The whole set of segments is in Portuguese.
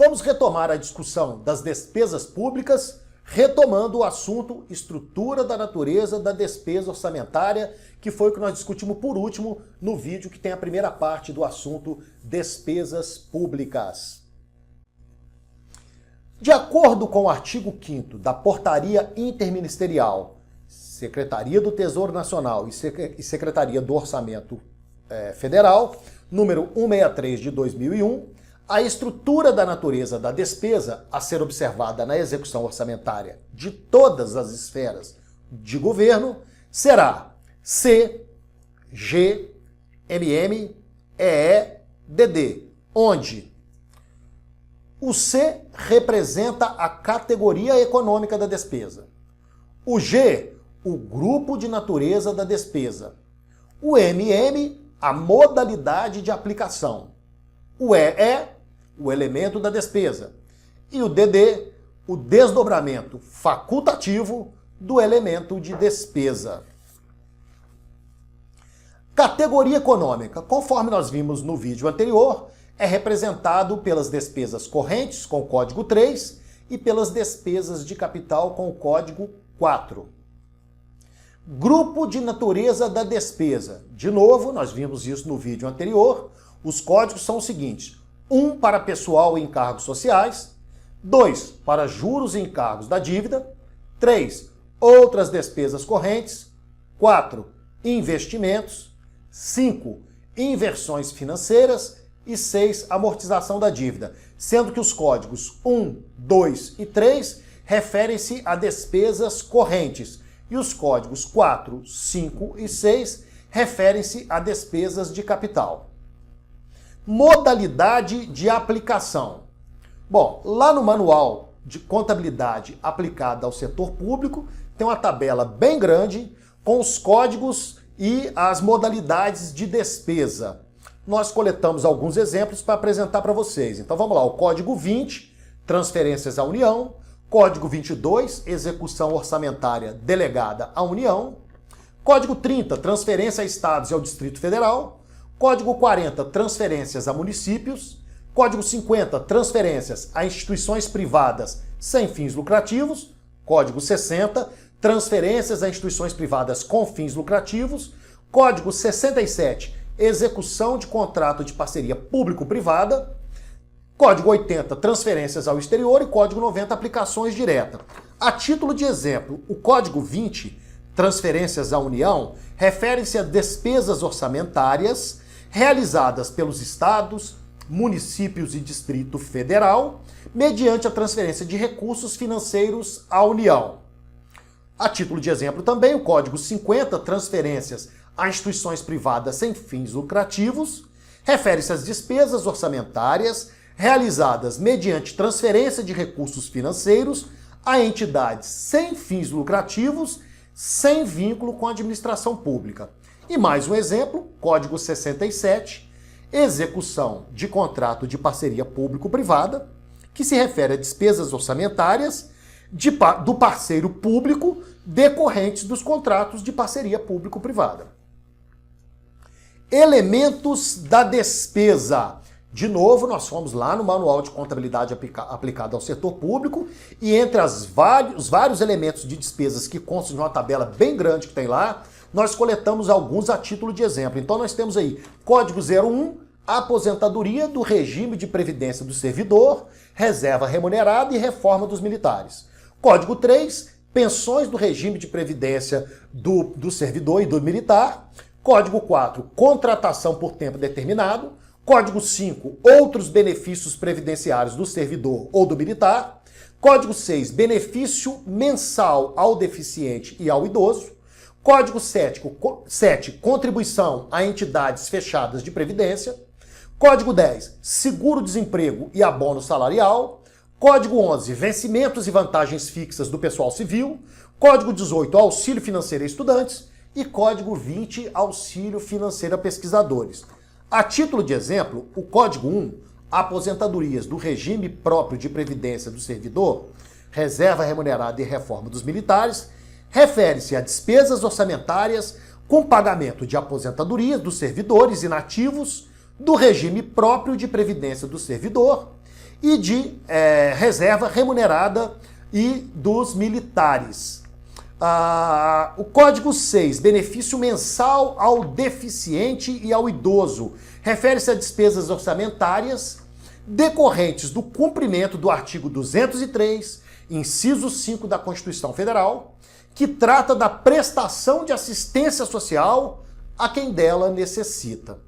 Vamos retomar a discussão das despesas públicas, retomando o assunto estrutura da natureza da despesa orçamentária, que foi o que nós discutimos por último no vídeo que tem a primeira parte do assunto despesas públicas. De acordo com o artigo 5º da Portaria Interministerial, Secretaria do Tesouro Nacional e Secretaria do Orçamento Federal, número 163 de 2001, a estrutura da natureza da despesa a ser observada na execução orçamentária de todas as esferas de governo será C, G, MM, EE, DD, onde o C representa a categoria econômica da despesa, o G, o grupo de natureza da despesa, o MM, a modalidade de aplicação, o EE, o elemento da despesa, e o DD, o desdobramento facultativo do elemento de despesa. Categoria econômica, conforme nós vimos no vídeo anterior, é representado pelas despesas correntes, com o código 3, e pelas despesas de capital, com o código 4. Grupo de natureza da despesa. De novo, nós vimos isso no vídeo anterior. Os códigos são os seguintes: 1 para pessoal e encargos sociais, 2 para juros e encargos da dívida, 3 outras despesas correntes, 4 investimentos, 5 inversões financeiras e 6 amortização da dívida, sendo que os códigos 1, 2 e 3 referem-se a despesas correntes e os códigos 4, 5 e 6 referem-se a despesas de capital. Modalidade de aplicação. Bom, lá no Manual de Contabilidade aplicada ao setor público, tem uma tabela bem grande com os códigos e as modalidades de despesa. Nós coletamos alguns exemplos para apresentar para vocês. Então vamos lá, o código 20, transferências à União, código 22, execução orçamentária delegada à União, código 30, transferência a estados e ao Distrito Federal, código 40, transferências a municípios, código 50, transferências a instituições privadas sem fins lucrativos, código 60, transferências a instituições privadas com fins lucrativos, código 67, execução de contrato de parceria público-privada, código 80, transferências ao exterior e código 90, aplicações diretas. A título de exemplo, o código 20, transferências à União, refere-se a despesas orçamentárias realizadas pelos estados, municípios e Distrito Federal, mediante a transferência de recursos financeiros à União. A título de exemplo também, o código 50, transferências a instituições privadas sem fins lucrativos, refere-se às despesas orçamentárias realizadas mediante transferência de recursos financeiros a entidades sem fins lucrativos, sem vínculo com a administração pública. E mais um exemplo, código 67, execução de contrato de parceria público-privada, que se refere a despesas orçamentárias do parceiro público decorrentes dos contratos de parceria público-privada. Elementos da despesa. De novo, nós fomos lá no Manual de Contabilidade aplicada ao setor público e entre os vários elementos de despesas que constam de uma tabela bem grande que tem lá, nós coletamos alguns a título de exemplo. Então nós temos aí código 01, aposentadoria do regime de previdência do servidor, reserva remunerada e reforma dos militares. Código 3, pensões do regime de previdência do servidor e do militar. Código 4, contratação por tempo determinado. Código 5, outros benefícios previdenciários do servidor ou do militar. Código 6, benefício mensal ao deficiente e ao idoso. Código 7, contribuição a entidades fechadas de previdência. Código 10, seguro-desemprego e abono salarial. Código 11, vencimentos e vantagens fixas do pessoal civil. Código 18, auxílio financeiro a estudantes. E Código 20, auxílio financeiro a pesquisadores. A título de exemplo, o Código 1, aposentadorias do regime próprio de previdência do servidor, reserva remunerada e reforma dos militares, refere-se a despesas orçamentárias com pagamento de aposentadoria dos servidores inativos, do regime próprio de previdência do servidor e de reserva remunerada e dos militares. O Código 6, benefício mensal ao deficiente e ao idoso, refere-se a despesas orçamentárias decorrentes do cumprimento do artigo 203, inciso 5 da Constituição Federal, que trata da prestação de assistência social a quem dela necessita.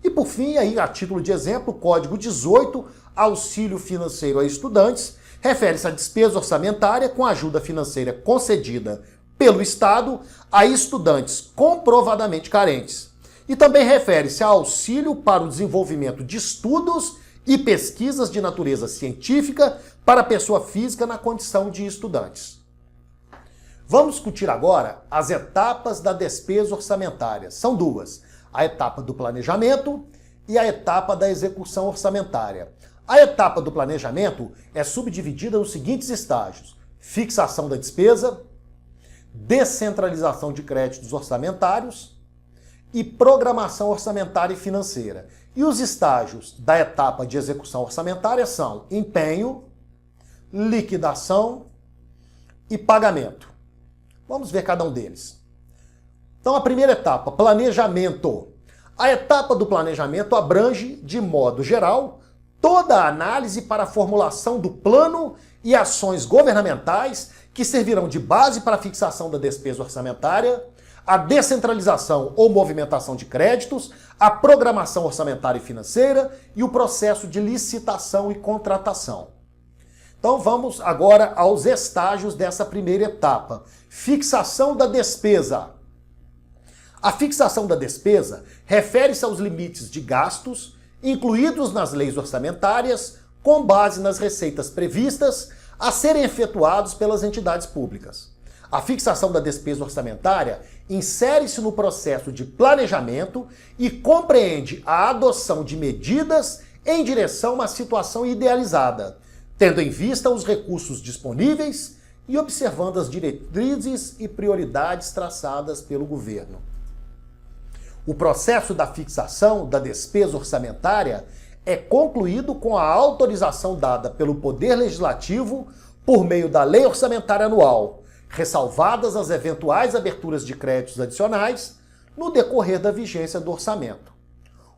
E por fim, aí, a título de exemplo, o Código 18, auxílio financeiro a estudantes, refere-se à despesa orçamentária com ajuda financeira concedida pelo Estado a estudantes comprovadamente carentes. E também refere-se a auxílio para o desenvolvimento de estudos e pesquisas de natureza científica para a pessoa física na condição de estudantes. Vamos discutir agora as etapas da despesa orçamentária. São duas: a etapa do planejamento e a etapa da execução orçamentária. A etapa do planejamento é subdividida nos seguintes estágios: fixação da despesa, descentralização de créditos orçamentários e programação orçamentária e financeira. E os estágios da etapa de execução orçamentária são empenho, liquidação e pagamento. Vamos ver cada um deles. Então, a primeira etapa, planejamento. A etapa do planejamento abrange, de modo geral, toda a análise para a formulação do plano e ações governamentais que servirão de base para a fixação da despesa orçamentária, a descentralização ou movimentação de créditos, a programação orçamentária e financeira e o processo de licitação e contratação. Então vamos agora aos estágios dessa primeira etapa. Fixação da despesa. A fixação da despesa refere-se aos limites de gastos incluídos nas leis orçamentárias com base nas receitas previstas a serem efetuados pelas entidades públicas. A fixação da despesa orçamentária insere-se no processo de planejamento e compreende a adoção de medidas em direção a uma situação idealizada, tendo em vista os recursos disponíveis e observando as diretrizes e prioridades traçadas pelo governo. O processo da fixação da despesa orçamentária é concluído com a autorização dada pelo Poder Legislativo por meio da Lei Orçamentária Anual, ressalvadas as eventuais aberturas de créditos adicionais no decorrer da vigência do orçamento.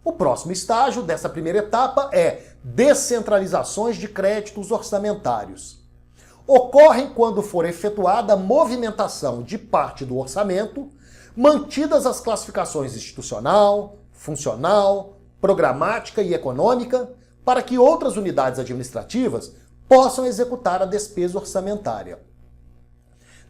O próximo estágio dessa primeira etapa é descentralizações de créditos orçamentários. Ocorrem quando for efetuada a movimentação de parte do orçamento, mantidas as classificações institucional, funcional, programática e econômica, para que outras unidades administrativas possam executar a despesa orçamentária.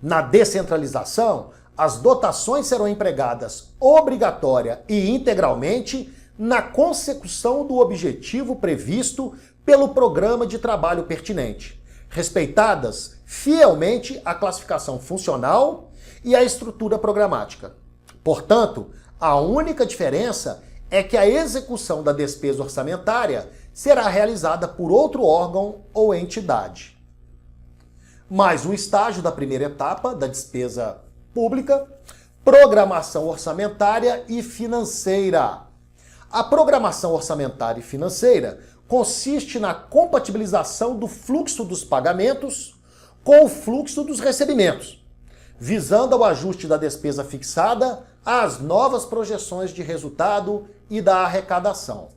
Na descentralização, as dotações serão empregadas obrigatória e integralmente na consecução do objetivo previsto pelo programa de trabalho pertinente, respeitadas fielmente a classificação funcional e a estrutura programática. Portanto, a única diferença é que a execução da despesa orçamentária será realizada por outro órgão ou entidade. Mais um estágio da primeira etapa da despesa pública, programação orçamentária e financeira. A programação orçamentária e financeira consiste na compatibilização do fluxo dos pagamentos com o fluxo dos recebimentos, visando ao ajuste da despesa fixada às novas projeções de resultado e da arrecadação.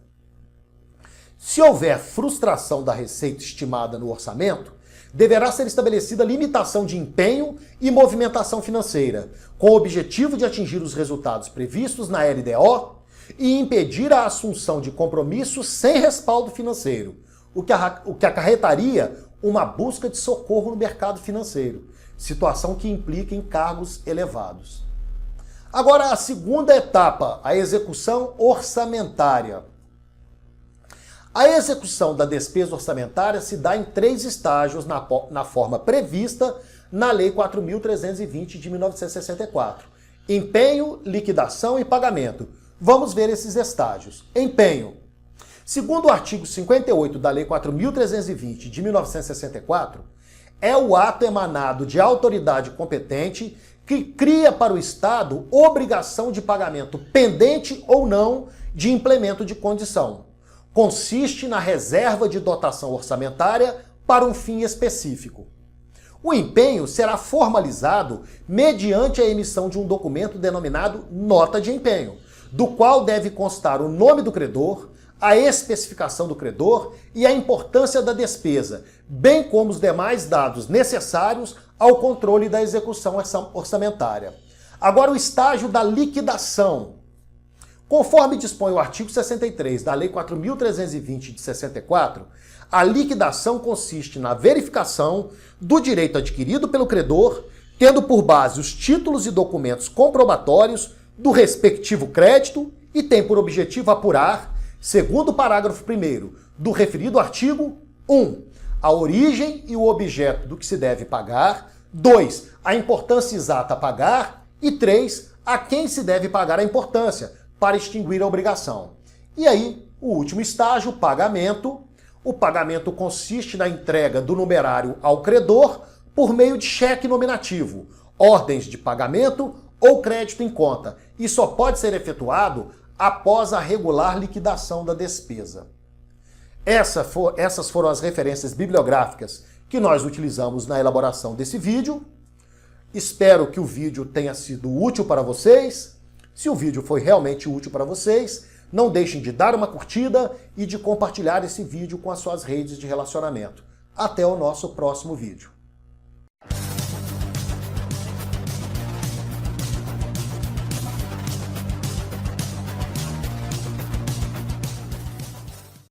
Se houver frustração da receita estimada no orçamento, deverá ser estabelecida limitação de empenho e movimentação financeira, com o objetivo de atingir os resultados previstos na LDO e impedir a assunção de compromissos sem respaldo financeiro, o que acarretaria uma busca de socorro no mercado financeiro, situação que implica encargos elevados. Agora, a segunda etapa, a execução orçamentária. A execução da despesa orçamentária se dá em 3 estágios na forma prevista na Lei 4.320 de 1964. Empenho, liquidação e pagamento. Vamos ver esses estágios. Empenho. Segundo o artigo 58 da Lei 4.320 de 1964, é o ato emanado de autoridade competente que cria para o Estado obrigação de pagamento pendente ou não de implemento de condição, consiste na reserva de dotação orçamentária para um fim específico. O empenho será formalizado mediante a emissão de um documento denominado nota de empenho, do qual deve constar o nome do credor, a especificação do credor e a importância da despesa, bem como os demais dados necessários ao controle da execução orçamentária. Agora, o estágio da liquidação. Conforme dispõe o artigo 63 da Lei 4.320 de 64, a liquidação consiste na verificação do direito adquirido pelo credor, tendo por base os títulos e documentos comprobatórios do respectivo crédito e tem por objetivo apurar, segundo o parágrafo 1º do referido artigo, 1. A origem e o objeto do que se deve pagar, 2. A importância exata a pagar e 3. A quem se deve pagar a importância, para extinguir a obrigação. E aí, o último estágio, o pagamento. O pagamento consiste na entrega do numerário ao credor por meio de cheque nominativo, ordens de pagamento ou crédito em conta, e só pode ser efetuado após a regular liquidação da despesa. Essas foram as referências bibliográficas que nós utilizamos na elaboração desse vídeo. Espero que o vídeo tenha sido útil para vocês. Se o vídeo foi realmente útil para vocês, não deixem de dar uma curtida e de compartilhar esse vídeo com as suas redes de relacionamento. Até o nosso próximo vídeo.